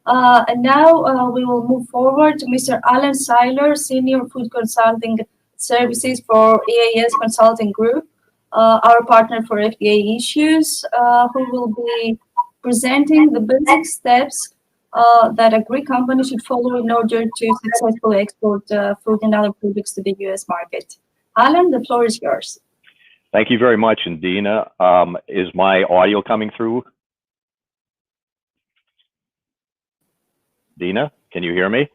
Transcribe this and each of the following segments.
And now we will move forward to Mr. Alan Sayler, Senior Food Consulting Services for EAS Consulting Group, our partner for FDA issues, who will be presenting the basic steps that a Greek company should follow in order to successfully export food and other products to the US market. Alan, the floor is yours. Thank you very much, Indina. Is my audio coming through? Dina, can you hear me?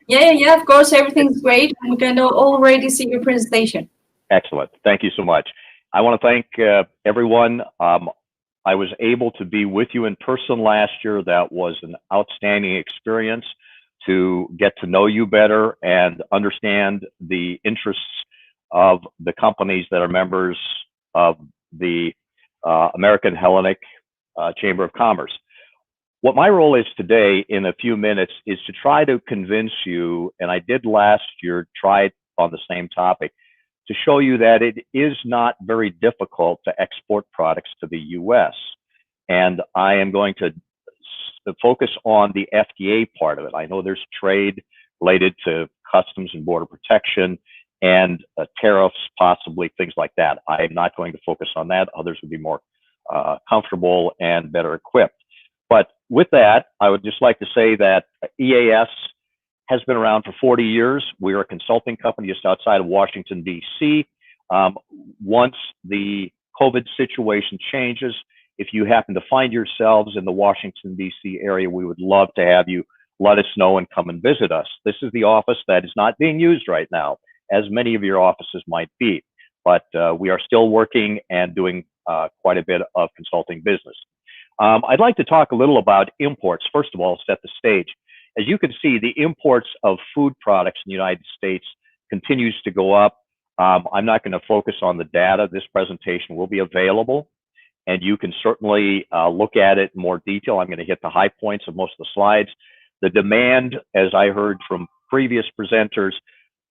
Yeah, of course, everything's great. We can already see your presentation. Excellent. Thank you so much. I want to thank everyone. I was able to be with you in person last year. That was an outstanding experience to get to know you better and understand the interests of the companies that are members of the American Hellenic Chamber of Commerce. What my role is today in a few minutes is to try to convince you, and I did last year, try on the same topic, to show you that it is not very difficult to export products to the US. And I am going to focus on the FDA part of it. I know there's trade related to customs and border protection and tariffs, possibly things like that. I am not going to focus on that. Others would be more comfortable and better equipped. But with that, I would just like to say that EAS has been around for 40 years. We are a consulting company just outside of Washington, D.C. Once the COVID situation changes, if you happen to find yourselves in the Washington, D.C. area, we would love to have you let us know and come and visit us. This is the office that is not being used right now, as many of your offices might be. But we are still working and doing quite a bit of consulting business. I'd like to talk a little about imports. First of all, set the stage. As you can see, the imports of food products in the United States continues to go up. I'm not going to focus on the data. This presentation will be available, and you can certainly look at it in more detail. I'm going to hit the high points of most of the slides. The demand, as I heard from previous presenters,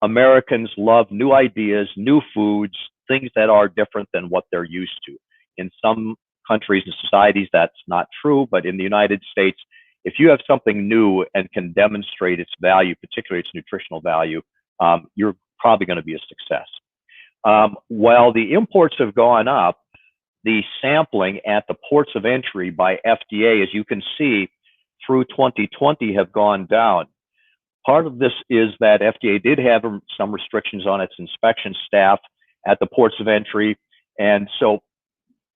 Americans love new ideas, new foods, things that are different than what they're used to. In some countries and societies, that's not true, but in the United States, if you have something new and can demonstrate its value, particularly its nutritional value, you're probably going to be a success. While the imports have gone up, the sampling at the ports of entry by FDA, as you can see, through 2020 have gone down. Part of this is that FDA did have some restrictions on its inspection staff at the ports of entry, and so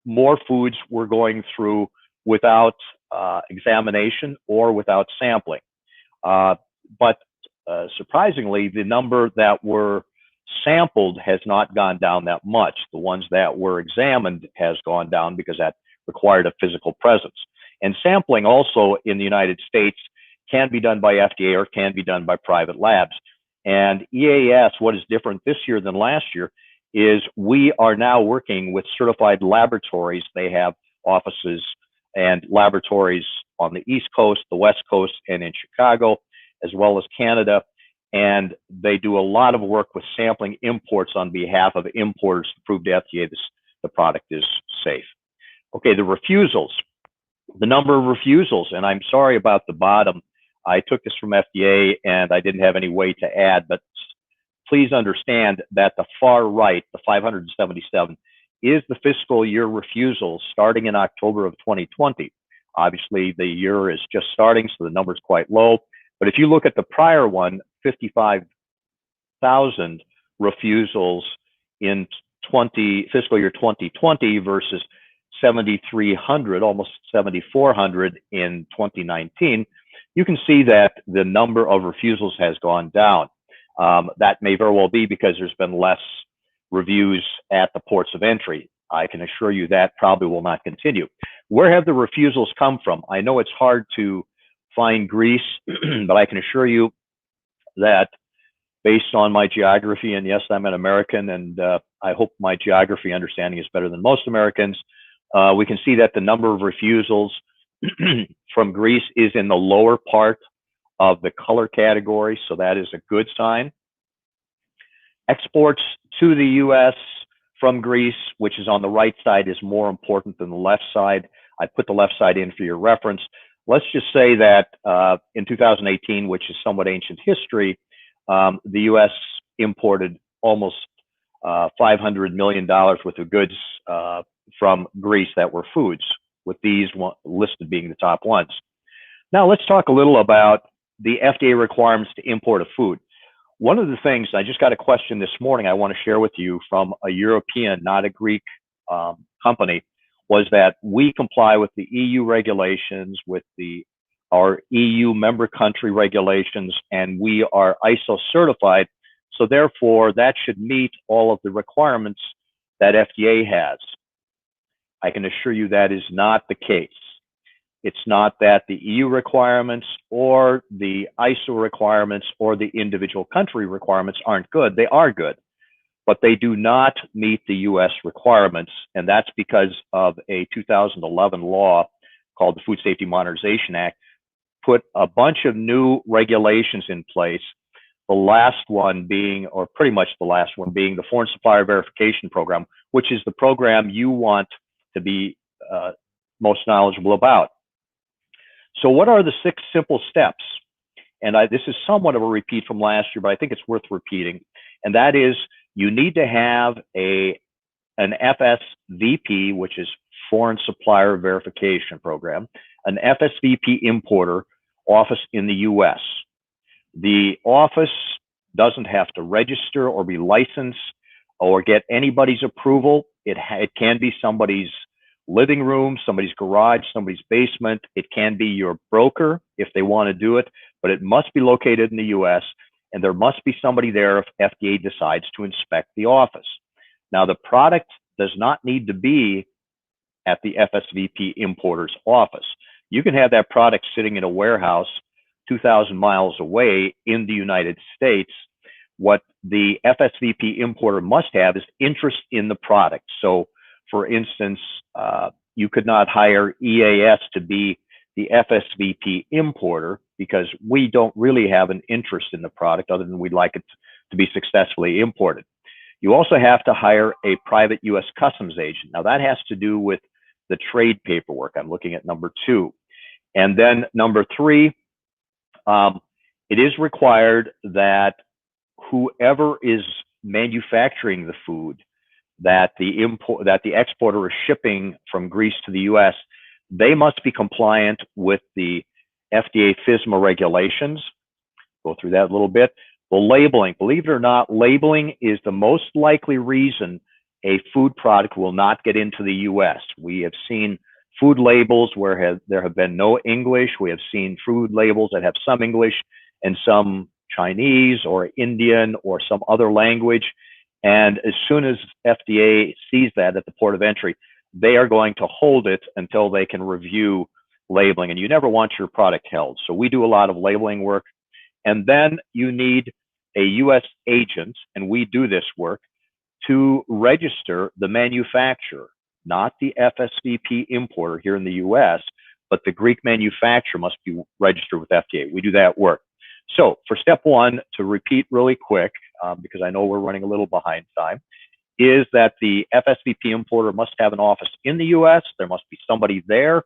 more foods were going through without examination or without sampling. But surprisingly, the number that were sampled has not gone down that much. The ones that were examined has gone down because that required a physical presence. And sampling also in the United States can be done by FDA or can be done by private labs. And EAS, what is different this year than last year, is we are now working with certified laboratories. They have offices and laboratories on the East Coast, the West Coast, and in Chicago, as well as Canada. And they do a lot of work with sampling imports on behalf of importers to prove to FDA the product is safe. Okay, the refusals, the number of refusals, and I'm sorry about the bottom. I took this from FDA and I didn't have any way to add, but please understand that the far right, the 577, is the fiscal year refusals starting in October of 2020. Obviously, the year is just starting, so the number is quite low. But if you look at the prior one, 55,000 refusals in fiscal year 2020 versus 7,300, almost 7,400 in 2019, you can see that the number of refusals has gone down. That may very well be because there's been less reviews at the ports of entry. I can assure you that probably will not continue. Where have the refusals come from? I know it's hard to find Greece, but I can assure you that based on my geography, and yes, I'm an American, and I hope my geography understanding is better than most Americans, we can see that the number of refusals from Greece is in the lower part of the color category, so that is a good sign. Exports to the US from Greece, which is on the right side, is more important than the left side. I put the left side in for your reference. let's just say that in 2018, which is somewhat ancient history, the U.S. imported almost $500 million worth of goods from Greece that were foods, with these listed being the top ones. Now let's talk a little about the FDA requirements to import a food. One of the things, I just got a question this morning I want to share with you from a European, not a Greek company, was that we comply with the EU regulations, with our EU member country regulations, and we are ISO certified. So therefore, that should meet all of the requirements that FDA has. I can assure you that is not the case. It's not that the EU requirements or the ISO requirements or the individual country requirements aren't good. They are good, but they do not meet the US requirements. And that's because of a 2011 law called the Food Safety Modernization Act, put a bunch of new regulations in place. The last one being, or pretty much the last one being, the Foreign Supplier Verification Program, which is the program you want to be most knowledgeable about. So what are the 6 simple steps? And this is somewhat of a repeat from last year, but I think it's worth repeating. And that is, you need to have an FSVP, which is Foreign Supplier Verification Program, an FSVP importer office in the US. The office doesn't have to register or be licensed or get anybody's approval. It can be somebody's living room, somebody's garage, somebody's basement. It can be your broker if they want to do it, but it must be located in the US, and there must be somebody there if FDA decides to inspect the office. Now, the product does not need to be at the FSVP importer's office. You can have that product sitting in a warehouse 2,000 miles away in the United States. What the FSVP importer must have is interest in the product. So, for instance, you could not hire EAS to be the FSVP importer because we don't really have an interest in the product other than we'd like it to be successfully imported. You also have to hire a private U.S. customs agent. Now that has to do with the trade paperwork. I'm looking at number 2. And then number 3, it is required that whoever is manufacturing the food that the exporter is shipping from Greece to the U.S., they must be compliant with the FDA FSMA regulations. Go through that a little bit. The labeling, believe it or not, labeling is the most likely reason a food product will not get into the U.S. We have seen food labels where there have been no English. We have seen food labels that have some English and some Chinese or Indian or some other language. And as soon as FDA sees that at the port of entry, they are going to hold it until they can review labeling. And you never want your product held. So we do a lot of labeling work. And then you need a U.S. agent, and we do this work, to register the manufacturer, not the FSVP importer here in the U.S., but the Greek manufacturer must be registered with FDA. We do that work. So for step 1, to repeat really quick, because I know we're running a little behind time, is that the FSVP importer must have an office in the U.S. There must be somebody there.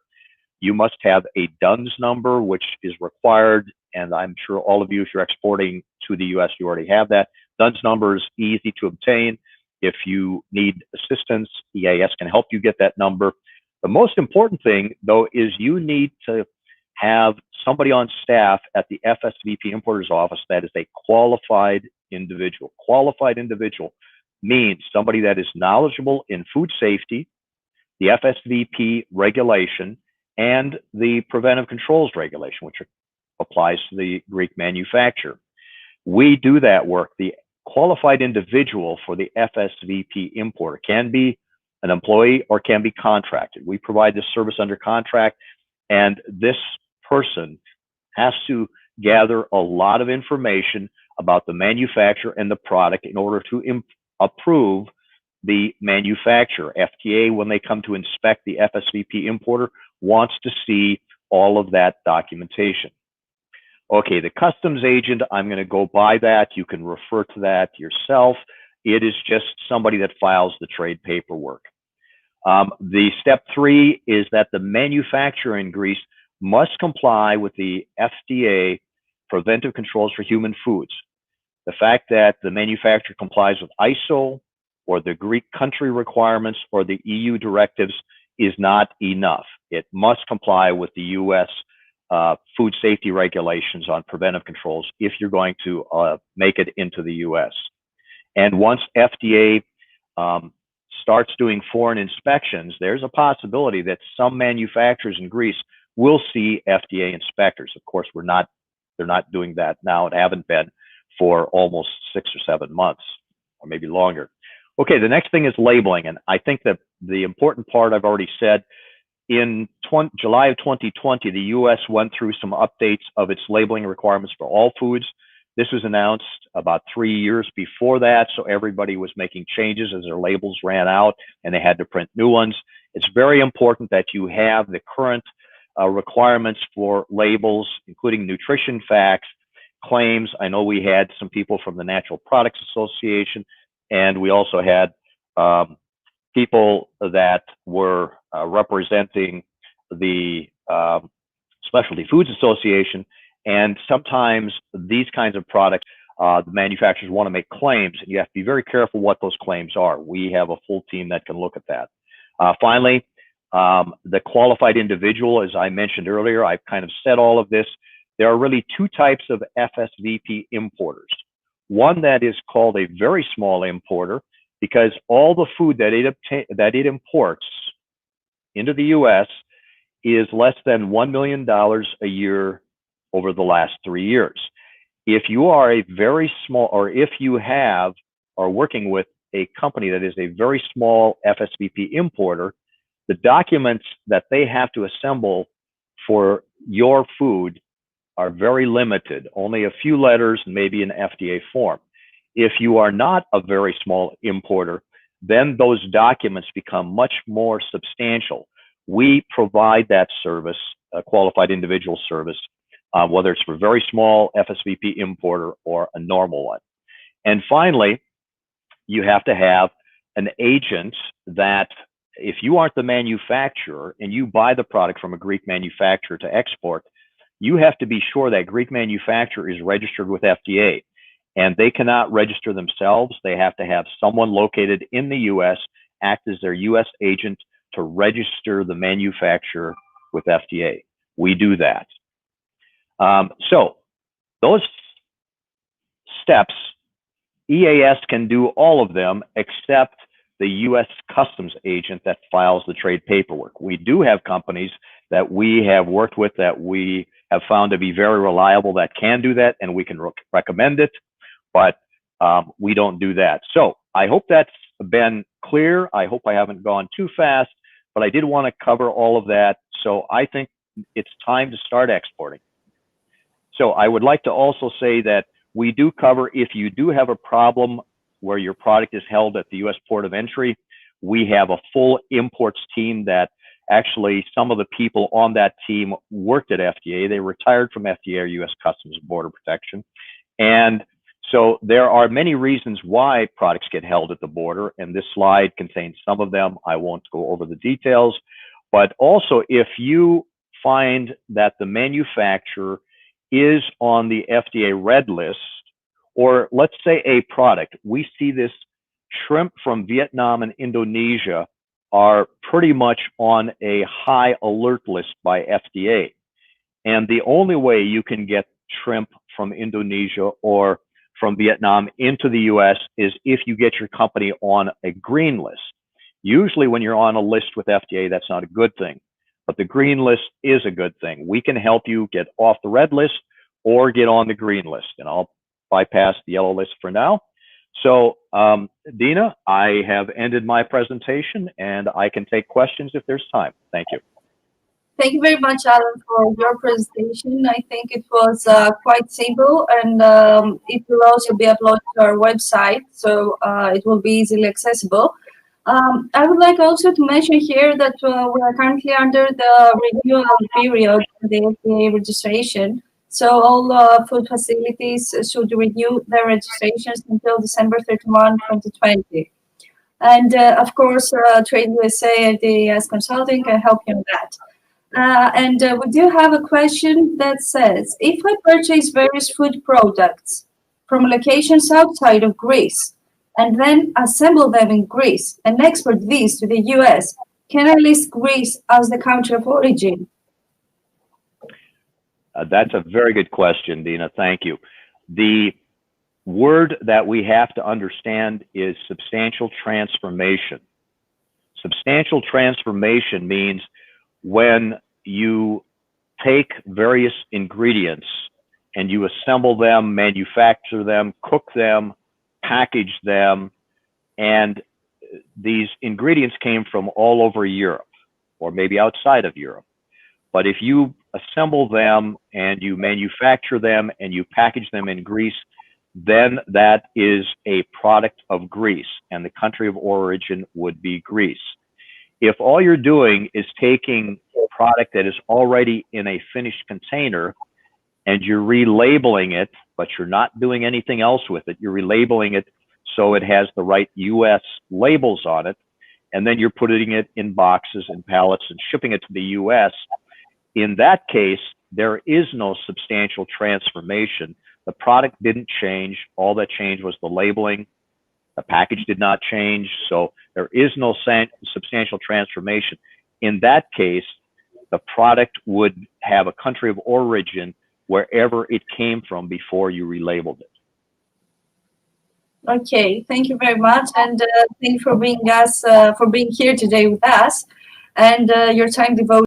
You must have a DUNS number, which is required. And I'm sure all of you, if you're exporting to the U.S., you already have that. DUNS number is easy to obtain. If you need assistance, EAS can help you get that number. The most important thing, though, is you need to have somebody on staff at the FSVP importer's office that is a qualified individual. Qualified individual means somebody that is knowledgeable in food safety, the FSVP regulation, and the preventive controls regulation, which applies to the Greek manufacturer. We do that work. The qualified individual for the FSVP importer can be an employee or can be contracted. We provide this service under contract, and this person has to gather a lot of information about the manufacturer and the product in order to approve the manufacturer. FDA, when they come to inspect the FSVP importer, wants to see all of that documentation. Okay, the customs agent, I'm going to go by that. You can refer to that yourself. It is just somebody that files the trade paperwork. The step 3 is that the manufacturer in Greece must comply with the FDA preventive controls for human foods. The fact that the manufacturer complies with ISO or the Greek country requirements or the EU directives is not enough. It must comply with the US food safety regulations on preventive controls if you're going to make it into the US. And once FDA starts doing foreign inspections, there's a possibility that some manufacturers in Greece will see FDA inspectors. Of course, they're not doing that now and haven't been for almost 6 or 7 months, or maybe longer. Okay, the next thing is labeling, and I think that the important part I've already said. In July of 2020, the US went through some updates of its labeling requirements for all foods. This was announced about 3 years before that, so everybody was making changes as their labels ran out and they had to print new ones. It's very important that you have the current requirements for labels, including nutrition facts, claims. I know we had some people from the Natural Products Association, and we also had people that were representing the Specialty Foods Association. And sometimes these kinds of products, the manufacturers want to make claims, and you have to be very careful what those claims are. We have a full team that can look at that. Finally, the qualified individual, as I mentioned earlier, I've kind of said all of this. There are really two types of FSVP importers. One that is called a very small importer, because all the food that it imports into the US is less than $1 million a year over the last 3 years. If you are a very small, or if you are working with a company that is a very small FSVP importer, the documents that they have to assemble for your food are very limited, only a few letters and maybe an FDA form. If you are not a very small importer, then those documents become much more substantial. We provide that service, a qualified individual service, whether it's for a very small FSVP importer or a normal one. And finally, you have to have an agent that, if you aren't the manufacturer and you buy the product from a Greek manufacturer to export, you have to be sure that Greek manufacturer is registered with FDA. And they cannot register themselves. They have to have someone located in the US act as their US agent to register the manufacturer with FDA. We do that. So those steps, EAS can do all of them except the US Customs agent that files the trade paperwork. We do have companies that we have worked with that we have found to be very reliable that can do that, and we can recommend it, but we don't do that. So I hope that's been clear. I hope I haven't gone too fast, but I did want to cover all of that. So I think it's time to start exporting. So I would like to also say that we do cover, if you do have a problem where your product is held at the US port of entry, we have a full imports team that actually, some of the people on that team worked at FDA. They retired from FDA or US Customs and Border Protection. And so there are many reasons why products get held at the border, and this slide contains some of them. I won't go over the details, but also if you find that the manufacturer is on the FDA red list, or let's say a product, we see this shrimp from Vietnam and Indonesia are pretty much on a high alert list by FDA. And the only way you can get shrimp from Indonesia or from Vietnam into the US is if you get your company on a green list. Usually when you're on a list with FDA, that's not a good thing, but the green list is a good thing. We can help you get off the red list or get on the green list, and I'll bypass the yellow list for now. So Dina, I have ended my presentation and I can take questions if there's time. Thank you. Thank you very much, Alan, for your presentation. I think it was quite simple, and it will also be uploaded to our website, so it will be easily accessible. I would like also to mention here that we are currently under the renewal period for the FDA registration. So all food facilities should renew their registrations until December 31, 2020. And of course, Trade USA and DAS Consulting can help you in that. And we do have a question that says, if I purchase various food products from locations outside of Greece and then assemble them in Greece and export these to the US, can I list Greece as the country of origin? That's a very good question, Dina. Thank you. The word that we have to understand is substantial transformation. Substantial transformation means when you take various ingredients and you assemble them, manufacture them, cook them, package them, and these ingredients came from all over Europe or maybe outside of Europe. But if you assemble them and you manufacture them and you package them in Greece, then that is a product of Greece, and the country of origin would be Greece. If all you're doing is taking a product that is already in a finished container and you're relabeling it, but you're not doing anything else with it, you're relabeling it so it has the right US labels on it, and then you're putting it in boxes and pallets and shipping it to the US, in that case, there is no substantial transformation. The product didn't change. All that changed was the labeling. The package did not change. So there is no substantial transformation. In that case, the product would have a country of origin wherever it came from before you relabeled it. Okay, thank you very much, and thank you for being here today with us, and your time devoted